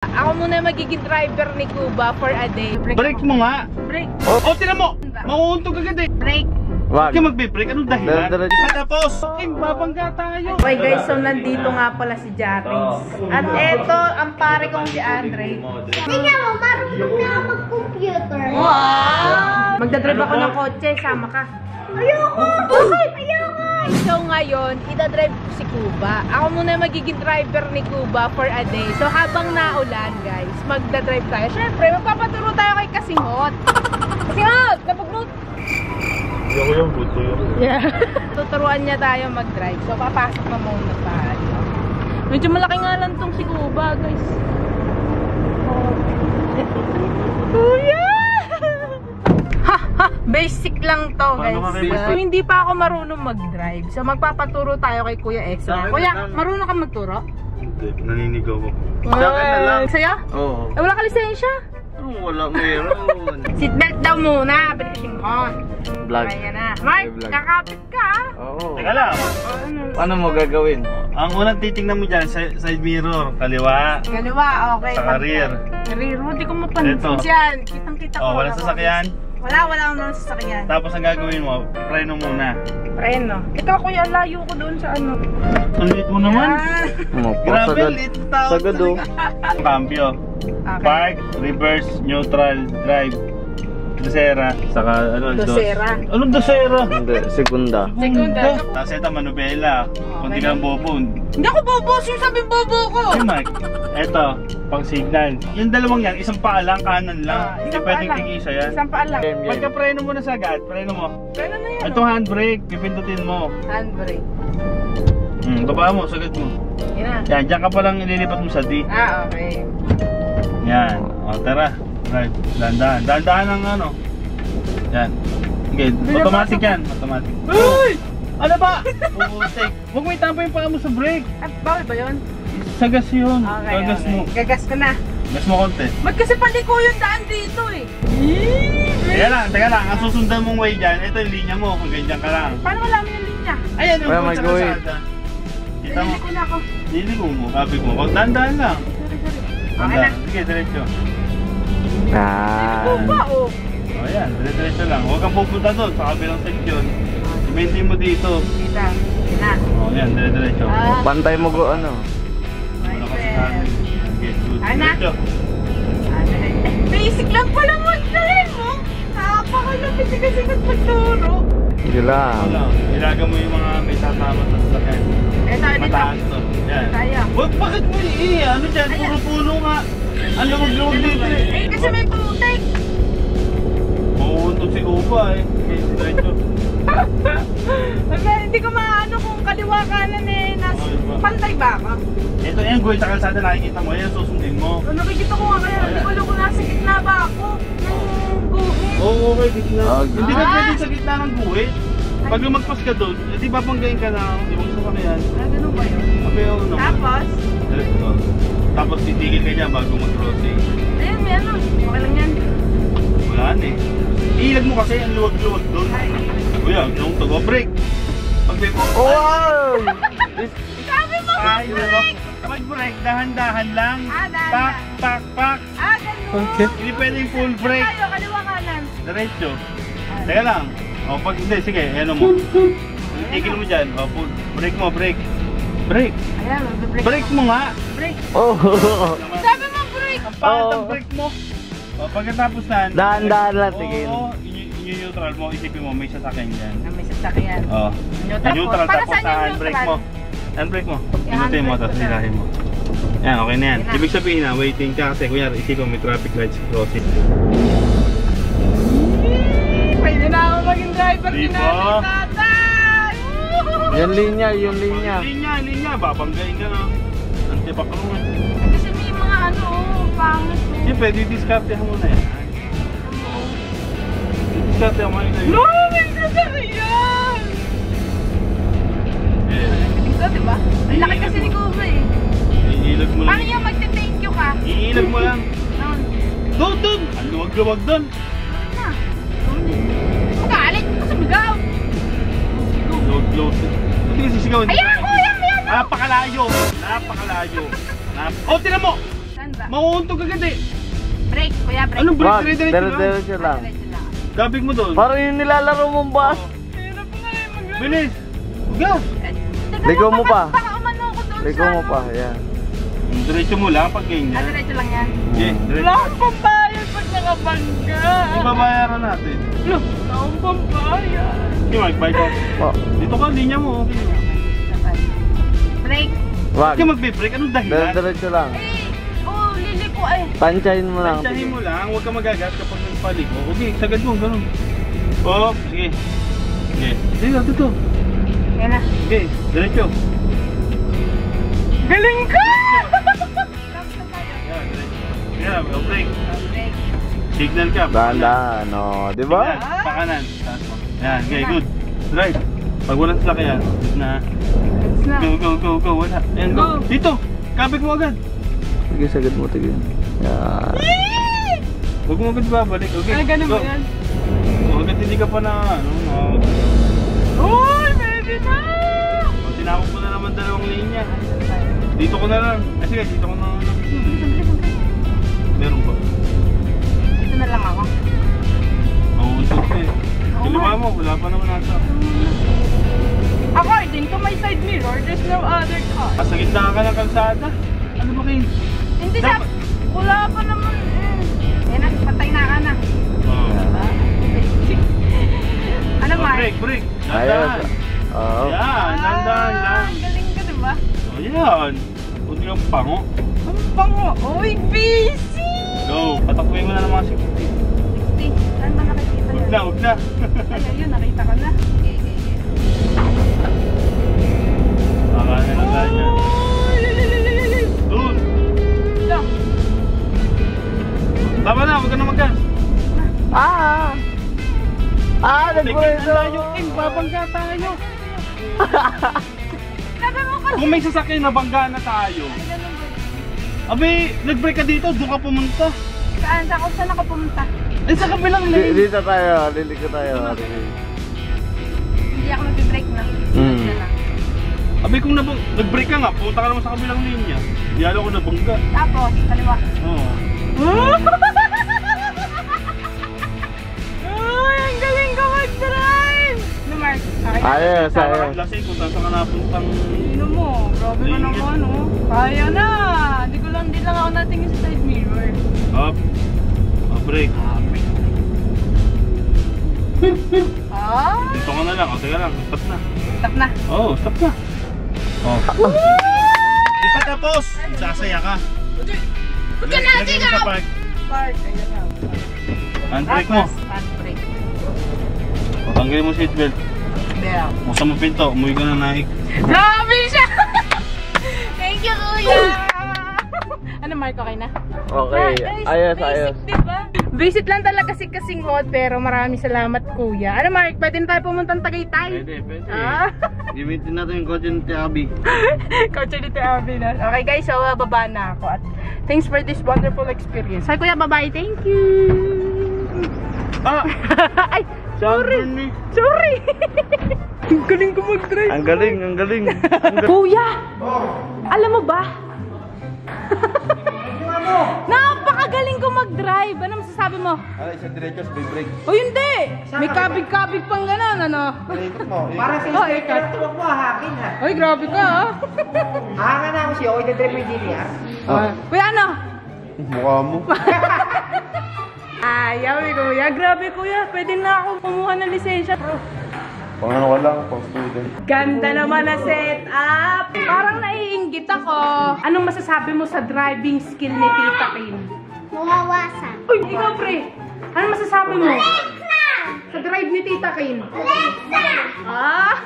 Ako muna magiging driver ni Kuba for a day. Break mo nga. Break. Oh, tinan mo. Mauuntog agad eh. Break. Wag ka magbe-break. Anong dahilan? Patapos. Mabangga tayo. Okay guys, so nandito nga pala si Jarins. At eto, ang pare kong si Andre. Tingnan mo, marunong na ako mag-computer. Wow! Magdadrive ako ng kotse, sama ka. Ayoko! Ayoko! So ngayon, idadrive ko si Kuba. Ako muna magiging driver ni Kuba for a day. So habang naulan guys, magdadrive tayo. Siyempre, magpapaturo tayo kay Kasinghot. Kasinghot! Napag-note! Hindi ako yung buto yun. Yeah. Tuturuan niya tayo mag-drive. So papasok na muna tayo. Medyo malaki nga lang tong si Kuba guys. Kuya! Basic lang to guys. So, hindi pa ako marunong mag-drive. So magpapaturo tayo kay Kuya Extra. Kuya, marunong ka magturo? Hindi, naninigaw ako. Sa akin na lang. Sa'yo? Oo. Eh, wala ka lisensya? Wala, meron. Seatbelt daw muna. Bilising ko. Vlog. Kaya na. Mark, Vlog. kakapit ka ah. Oo. Teka lang. Paano mo gagawin? Ang unang titingnan mo dyan, side mirror, kaliwa, Kaliwa, okay. sa rear. Rear, hindi ko mapansin Ito. dyan. Kitang-kita ko. Oh, walang sasakyan. Wala akong sasakyan. Tapos ang gagawin mo, preno muna. Preno. Ito kuya, layo ko doon sa ano. Ang lit mo naman. Grabe, Sagad. lit na tao. Sagad oh. Cambio. Okay. Park, reverse, neutral, drive. Dosera. Saka ano? Dosera. Anong dosera? Hindi, segunda. Segunda. Tapos ito, manubela. Kunti kang bobo. Hindi ako bobo. Sino sabi bobo ko? Hey Mike, ito, pang signal. Yung dalawang yan, isang paa lang, kanan lang. Hindi isang pwedeng paa lang. tig-isa yan. Isang paa lang. Pagka preno mo na sagad, preno mo. Preno na yan. Ito handbrake, pipindutin mo. Handbrake. Baba mo, sagad mo. Yan na. Yan, dyan ka palang ililipat mo sa D. Ah, okay. Yan, o tara. Drive, dahan-dahan. Dahan-dahan ng ano. Yan. Okay, automatic yan. Automatic. Uy! Ano ba? Putik. Huwag mo itampo yung paa mo sa brake. At bawal ba yun? Sa gas yun. Okay, Gagas okay. mo. Gagas ko na. Gas mo konti. Ba't kasi paliko yung daan dito eh? Teka lang. Ang susundan mong way dyan, ito yung linya mo. Kung ganyan ka lang. Paano malaman yung linya? Ayan yung Kaya kung sa mag-go kalsada. Kita mo. Nalili ko na ako. Niligo mo. Sabi mo. Dahan-dahan lang. Okay na. Dahan-dahan. Sige, diretso. Ito ba oh? O yan, diretso lang. Huwag kang pupunta doon sa kabilang section. Ibenti mo dito. Kita. Yan na. O yan, diretso. Pantay mo go ano. Wala kasi natin. Okay, good. Ana? Diretso. Basic lang pala mag-drive mo. Nakakalapit kasi magpagturo. Sige lang. Wala. Ilaga mo yung mga may tatama sa sasakyan. Ito, Mataas to. Yan. Kaya. Wag, bakit mo ano dyan? Puro puno nga. Ang luwag-luwag dito eh. Eh, kasi may putik. Mauuntog si Kuba eh. Okay, diretso. Hindi ko maano kung kaliwa kanan eh. Pantay ba ako? Ito yan, guhit sa kalsada nakikita mo. Yan, susundin mo. Nakikita ko nga kaya. Hindi ko alam kung nasa gitna ba ako. Ng guhit. Oo, okay, gitna. Hindi ka Ah. pwede sa gitna ng guhit. Pag lumagpas ka doon, di ba banggain ka na yung sasakyan? Ah, ganun ba yun? Sabi ako naman. Tapos, Diretso. Tapos titigil ka dyan bago mag-crossing. ayun, may ano. Okay lang yan. Wala na eh. Ilag mo kasi ang luwag-luwag doon. Kuya, yung tago-break. Pag-break mo. Wow! Sabi mo Ay, mag-break! Pag-break, dahan-dahan lang. Ah, dahan-dahan. Pak, pak, pak. Ah, ganun. Okay. Hindi pwedeng full break. Tayo, kaliwa kanan. Diretso. Teka lang. O, pag hindi, sige, ano mo. Tigil mo dyan. O, full. Break mo, break. Break. Ayan, mag-break. Break mo nga. Break. Oh! Sabi mo break! Ang pangat Oo. ang break mo. O, pagkatapos na. Dahan-dahan lang, tingin. Oo, neutral mo, isipin mo, may sasakyan dyan. Ah, may sasakyan. Oo. Neutral po. Para tapos saan sa yung handbrake neutral? mo. Handbrake mo. Yung Pinutin mo, handbrake tapos ko na. hilahin mo. Yan, okay na yan. Okay na. Ibig sabihin na, waiting ka kasi kunyari, isipin mo, may traffic lights crossing. Pwede na ako maging driver Di ni ba? Nanay Tatay! Yung linya, yung linya. Linya, babanggain ka na. Antibak ka mo. Kasi may mga ano, pangit. Siyempre, didiskartehan mo na yan. Didiskartehan mo na yun. No, may sasakyan! Ito, diba? Ang laki kasi ni Kuba eh. Iilag mo lang. Paano yung magte-thank you ka? Iilag mo lang. Noon. Doon! Ang luwag-luwag doon. Na. Magalit ko sa bigaw. Luwag-luwag. Hindi kasi sigaw. Ayan, kuya! Ayan! Napakalayo. Oh, tinan mo! Saan ba? Mauuntog agad eh. Break, kuya, break. Anong break? Wag, Dire-diretso lang. dire-diretso lang. Diretso lang. Gabig mo doon. Parang yung nilalaro mong bus. Hirap nga eh, mag- Bilis. Gas. Teka, Ligaw mo pa. Baka umano ko doon Ligaw mo pa, yan. Diretso mo lang pag ganyan. Diretso lang yan. Okay, diretso. Wala akong pambayad pag nakabangga. Ibabayaran natin. Wala akong pambayad. Okay, Mike, bye ka. Oh, Dito ka, linya mo. Okay. Break. wag. Hindi magbe-break. Anong dahilan? Dire-diretso lang. Lili ko eh. Tansyahin mo lang. Tansyahin mo lang. Huwag ka magagat kapag nagpaliko. Okay, sagad mo. Ganun. Oh, sige. Okay. Sige, dito. Yan na. Okay, diretso. Galing ka! Yeah, diretso. Yeah, break. Break. Signal ka. Dahan-dahan, no. Di ba? Signal, pakanan. Taas mo. Yan, okay, good. Drive. Pag walang sakyan, na. Let's na. Go. Wala. Yan, go. Go. Dito. Kabig mo agad. Sige, sagad mo, tigil. Yan. Huwag mo agad babalik. Okay. Ay, ganun go. ba yan? Agad hindi ka pa na, Uy, baby na! tinawag ko na naman dalawang linya. Dito ko na lang. Sige, dito ko na. Meron ba? Dito na lang ako. Mauusog ka eh. Kiliwa mo, wala pa naman nasa. According to my side mirror, there's no other car. Sa gitna ka ng kalsada. Ano ba kayo? Hindi sa... Dapat- Wala pa naman eh. Yan na, patay na ka na. Ano, Mark? Break. Ayos. Dandan. Oo. Yan, dandan lang. Galing ka, diba? O yan. Huwag yung pango. Ang pango. Uy, busy! Go, patakbuhin mo na ng mga 60. 60. Saan ba nakikita yan? Huwag na. Ay, ayun, nakita ka na. Baka na lang ganyan. Doon. Ito. Tama na, huwag ka na mag-gas. Nagpwesto. Babangga tayo. Sabi mo kasi. Kung may sasakyan, nabangga na tayo. Ay, ganun ba? Abi, nag-break ka dito, doon ka pumunta. Saan? Saan ako pumunta? Eh, sa kabilang lane. Dito tayo, liliko tayo. Hindi ako nag-break na. Dito lang. Abi, kung nag-break ka nga, pumunta ka naman sa kabilang linya. Yalo ko nabangga. Tapos, kaliwa. Oo. Uy, ang galing ko mag-drive! No, Mark? Okay. Ayos, ayos. Lasing kung saan ka napuntang... Sino mo? Grabe ka naman, oh. Kaya na! Hindi lang ako natingin sa side mirror. Up. Break. Ah! Dito ka na lang. O, teka lang. Stop na. Stop na. Oo, stop na. Oh. Di pa tapos. Sasaya ka. Huwag ka na, Lagay mo sa park. Park. Ayan na. Handbrake mo. Handbrake. O, tanggalin mo seatbelt. There. Buksan mo pinto. Umuwi ka na naik. Grabe siya! Thank you, kuya! Ano, Mark? Okay na? Okay, ayos, ayos. Diba? Visit lang talaga si Kasinghot, pero maraming salamat, kuya. Ano, Mark? Pwede na tayo pumuntang Tagaytay? Pwede. Ah? Gamitin natin yung kotse ni Tiabi. Kotse ni Tiabi na. Okay, guys, so baba na ako. At thanks for this wonderful experience. Hi, kuya, bye-bye. Thank you! Ah! Ay, sorry! Sorry! Ang galing ko mag-drive. Ang galing, ang galing. Kuya! Alam mo ba? Napakagaling ko mag-drive. Ano masasabi mo? Ay, isang diretso, may break. O hindi! May kabig-kabig pang gano'n, ano? Ikot mo. Para sa Oh, inspector, ikat. huwag mo hahakin ha. Ay, grabe ka, ah. Hahakan na ako siya, okay na drive yung DDR. Kuya, ano? Mukha mo. Ayaw, kuya. Grabe, kuya. Pwede na ako kumuha ng lisensya. Pang ano ka lang, pang student. Ganda naman na setup. Parang naiinggit ako. Anong masasabi mo sa driving skill ni Tita Kim? Mawawasan. Uy, ikaw, pre. Anong masasabi mo Alexa! sa drive ni Tita Kim? Alexa! Ah!